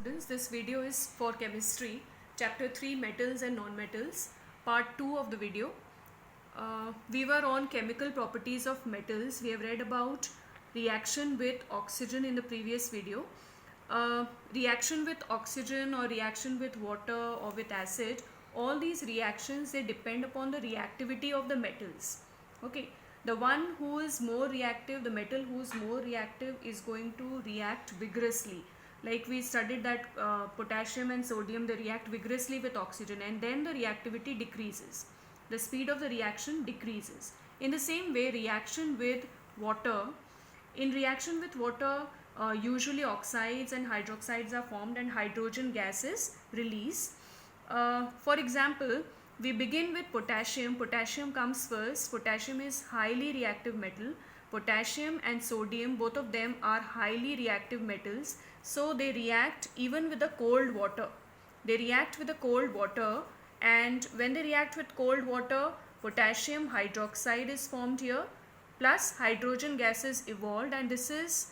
students, this video is for chemistry, chapter 3 metals and non-metals, part 2 of the video. We were on chemical properties of metals. We have read about reaction with oxygen in the previous video. Reaction with oxygen or reaction with water or with acid, all these reactions, they depend upon the reactivity of the metals. Okay, the one who is more reactive, the metal who is more reactive is going to react vigorously. Like we studied that potassium and sodium, they react vigorously with oxygen, and then the reactivity decreases. The speed of the reaction decreases. In the same way, reaction with water, in reaction with water, usually oxides and hydroxides are formed and hydrogen gas is released. For example, we begin with potassium. Potassium comes first. Potassium is highly reactive metal. Potassium and sodium, both of them are highly reactive metals. So they react even with the cold water. They react with the cold water, and when they react with cold water, potassium hydroxide is formed here, plus hydrogen gas is evolved, and this is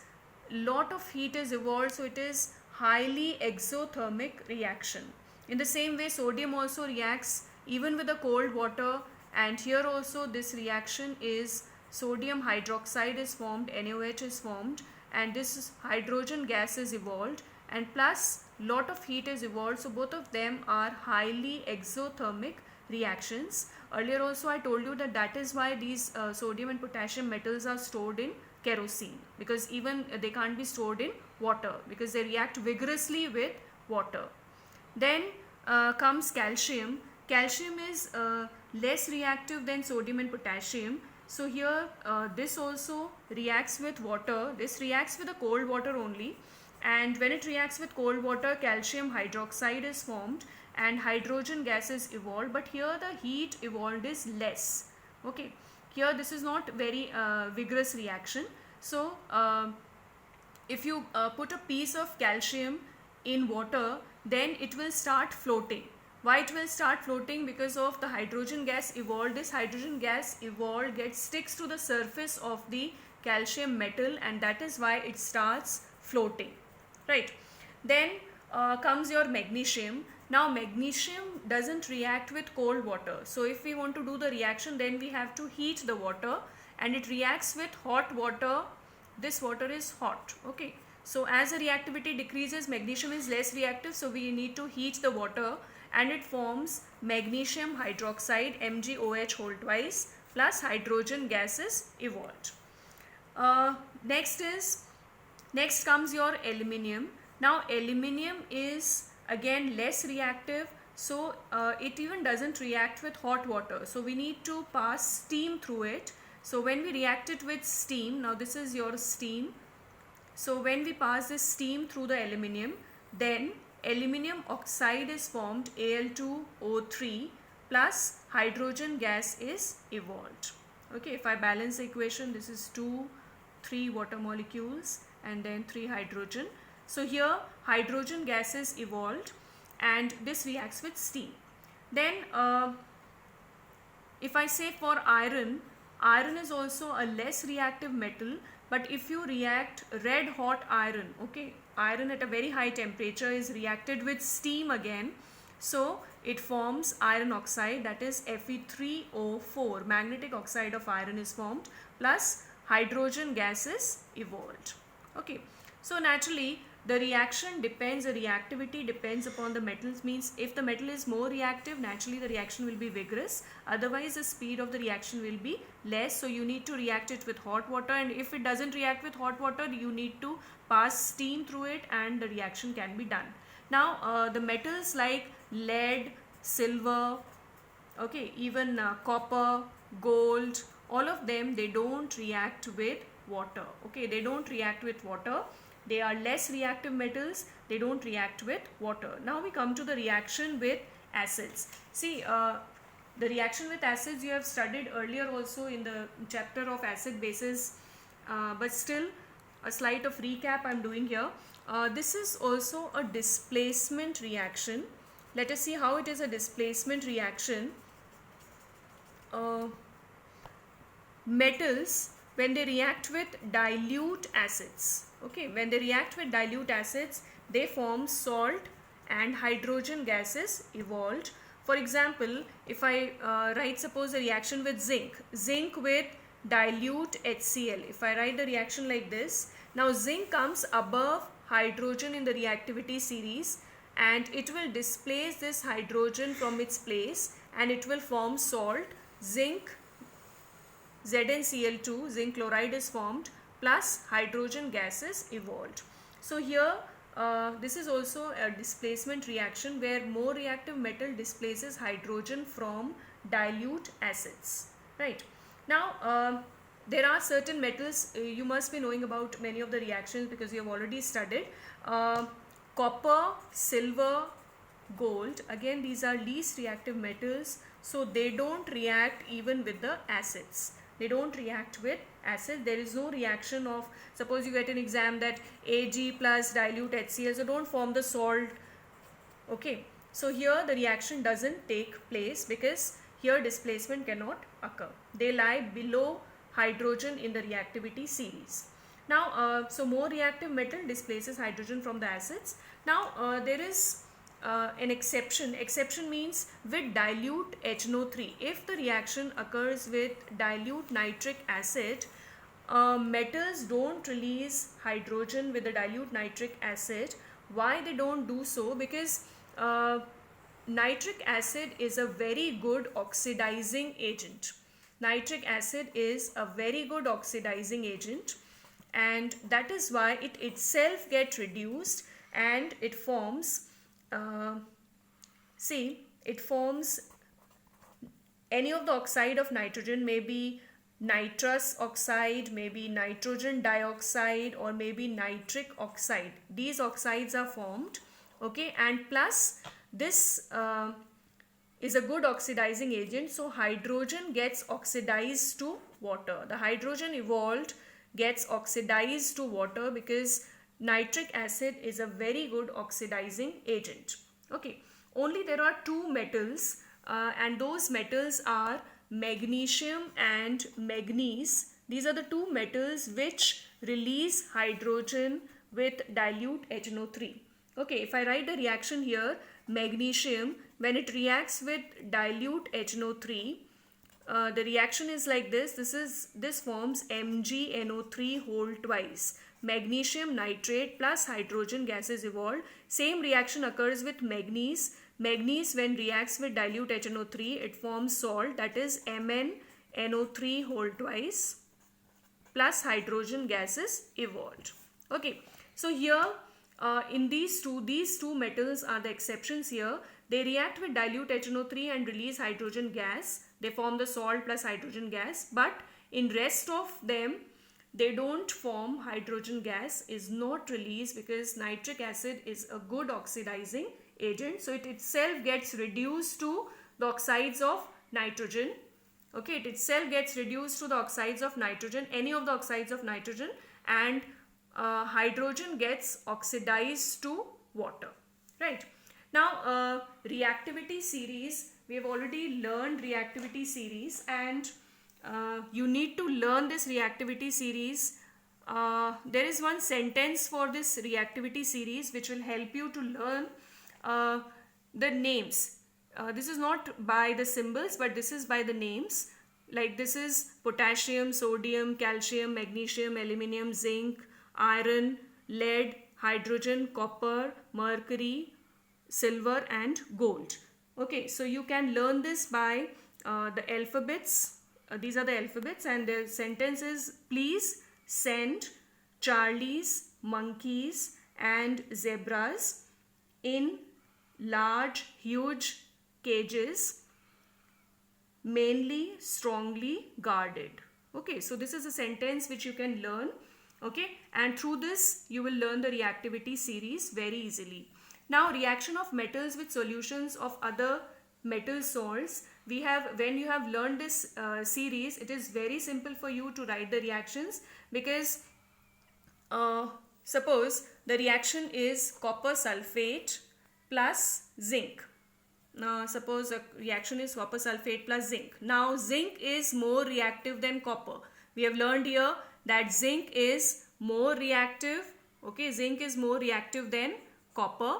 lot of heat is evolved, so it is highly exothermic reaction. In the same way, sodium also reacts even with the cold water, and here also this reaction is sodium hydroxide is formed, NaOH is formed, and this hydrogen gas is evolved, and plus lot of heat is evolved, so both of them are highly exothermic reactions. Earlier also I told you that is why these sodium and potassium metals are stored in kerosene, because even they can't be stored in water because they react vigorously with water. Then comes calcium. Calcium is less reactive than sodium and potassium. So here this also reacts with water. This reacts with the cold water only, and when it reacts with cold water, calcium hydroxide is formed and hydrogen gas is evolved, but here the heat evolved is less. Okay, here this is not very vigorous reaction. So if you put a piece of calcium in water, then it will start floating. Why it will start floating? Because of the hydrogen gas evolved. This hydrogen gas evolved sticks to the surface of the calcium metal, and that is why it starts floating, right? Then comes your magnesium. Now magnesium doesn't react with cold water, so if we want to do the reaction, then we have to heat the water, and it reacts with hot water. This water is hot. Okay, so as the reactivity decreases, magnesium is less reactive, so we need to heat the water, and it forms magnesium hydroxide, MgOH whole twice, plus hydrogen gas is evolved. Next comes your aluminium. Now aluminium is again less reactive, so it even doesn't react with hot water, so we need to pass steam through it. So when we react it with steam, now this is your steam, so when we pass this steam through the aluminium, then aluminium oxide is formed, Al2O3, plus hydrogen gas is evolved. Okay, if I balance the equation, this is 3 water molecules and then 3 hydrogen. So here hydrogen gas is evolved, and this reacts with steam. Then if I say for iron, iron is also a less reactive metal, but if you react red hot iron, okay, iron at a very high temperature is reacted with steam again, so it forms iron oxide, that is Fe3O4, magnetic oxide of iron is formed, plus hydrogen gas is evolved. Okay, so naturally the reaction depends, the reactivity depends upon the metals, means if the metal is more reactive, naturally the reaction will be vigorous, otherwise the speed of the reaction will be less, so you need to react it with hot water, and if it doesn't react with hot water, you need to pass steam through it and the reaction can be done. Now the metals like lead, silver, okay, even copper, gold, all of them, they don't react with water. Okay, they don't react with water. They are less reactive metals, they don't react with water. Now we come to the reaction with acids. See, the reaction with acids you have studied earlier also in the chapter of acid bases, but still a slight of recap I am doing here. This is also a displacement reaction. Let us see how it is a displacement reaction. Metals, when they react with dilute acids, okay, when they react with dilute acids, they form salt and hydrogen gases evolved. For example, if I write suppose a reaction with zinc with dilute HCl, if I write the reaction like this, now zinc comes above hydrogen in the reactivity series and it will displace this hydrogen from its place and it will form salt. Zinc ZnCl2, zinc chloride is formed, plus hydrogen gases evolved. So here this is also a displacement reaction where more reactive metal displaces hydrogen from dilute acids, right? Now there are certain metals, you must be knowing about many of the reactions because you have already studied. Copper, silver, gold, again these are least reactive metals, so they don't react even with the acids. They don't react with acid. There is no reaction of, suppose you get an exam that Ag plus dilute HCl, so don't form the salt. Okay, so here the reaction doesn't take place because here displacement cannot occur. They lie below hydrogen in the reactivity series. Now so more reactive metal displaces hydrogen from the acids. Now there is an exception. Exception means with dilute HNO3. If the reaction occurs with dilute nitric acid, metals don't release hydrogen with the dilute nitric acid. Why they don't do so? Because nitric acid is a very good oxidizing agent. Nitric acid is a very good oxidizing agent, and that is why it itself gets reduced and it forms it forms any of the oxide of nitrogen, maybe nitrous oxide, maybe nitrogen dioxide, or maybe nitric oxide. These oxides are formed, okay, and plus this is a good oxidizing agent, so hydrogen gets oxidized to water. The hydrogen evolved gets oxidized to water because nitric acid is a very good oxidizing agent. Okay, only there are two metals and those metals are magnesium and manganese. These are the two metals which release hydrogen with dilute HNO3. Okay, if I write the reaction here, magnesium, when it reacts with dilute HNO3, the reaction is like this. This forms MgNO3 whole twice. Magnesium nitrate plus hydrogen gases evolved. Same reaction occurs with manganese. Manganese, when reacts with dilute HNO3, it forms salt, that is MnNO3 whole twice plus hydrogen gases evolved. Okay, so here in these two metals are the exceptions here. They react with dilute HNO3 and release hydrogen gas. They form the salt plus hydrogen gas, but in rest of them they don't form. Hydrogen gas is not released because nitric acid is a good oxidizing agent, so it itself gets reduced to the oxides of nitrogen. Okay, it itself gets reduced to the oxides of nitrogen, any of the oxides of nitrogen, and hydrogen gets oxidized to water, right? Now reactivity series, we have already learned reactivity series, and you need to learn this reactivity series. There is one sentence for this reactivity series which will help you to learn the names. This is not by the symbols, but this is by the names. Like this is potassium, sodium, calcium, magnesium, aluminium, zinc, iron, lead, hydrogen, copper, mercury, silver and gold. Okay, so you can learn this by the alphabets. These are the alphabets, and the sentence is: please send Charlies, monkeys and zebras in large, huge cages, mainly strongly guarded. Okay, so this is a sentence which you can learn. Okay, and through this you will learn the reactivity series very easily. Now, reaction of metals with solutions of other metal salts. We have, when you have learned this series, it is very simple for you to write the reactions, because suppose the reaction is copper sulfate plus zinc. Now suppose a reaction is copper sulfate plus zinc. Now zinc is more reactive than copper. We have learned here that zinc is more reactive. Okay, zinc is more reactive than copper,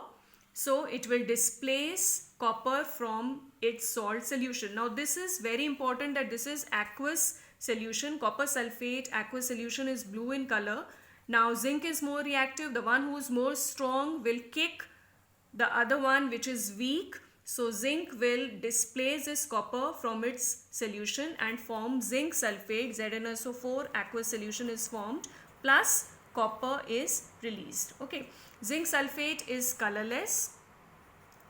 so it will displace copper from its salt solution. Now this is very important that this is aqueous solution. Copper sulfate aqueous solution is blue in color. Now zinc is more reactive. The one who is more strong will kick the other one which is weak. So zinc will displace this copper from its solution and form zinc sulfate. ZnSO4 aqueous solution is formed, plus copper is released. Okay, zinc sulfate is colorless.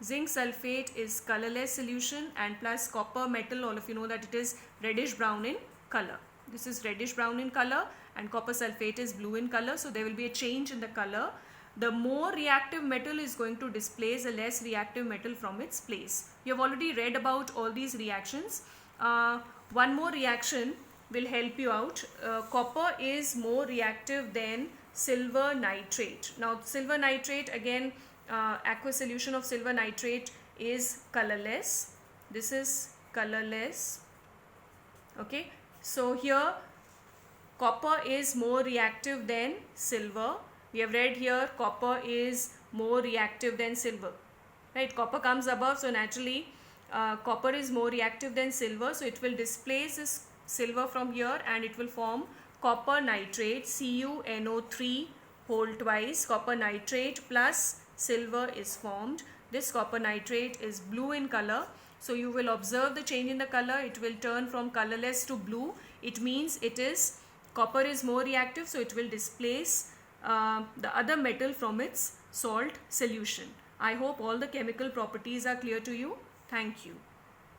Zinc sulfate is colorless solution, and plus copper metal, all of you know that it is reddish brown in color. This is reddish brown in color and copper sulfate is blue in color, so there will be a change in the color. The more reactive metal is going to displace a less reactive metal from its place. You have already read about all these reactions. One more reaction will help you out. Copper is more reactive than silver nitrate. Now silver nitrate, again aqueous solution of silver nitrate is colorless. This is colorless. Okay, so here copper is more reactive than silver. We have read here copper is more reactive than silver, right? Copper comes above, so naturally copper is more reactive than silver, so it will displace this silver from here and it will form copper nitrate, CuNO3 whole twice. Copper nitrate plus silver is formed. This copper nitrate is blue in color, so you will observe the change in the color. It will turn from colorless to blue. It means copper is more reactive, so it will displace the other metal from its salt solution. I hope all the chemical properties are clear to you. Thank you.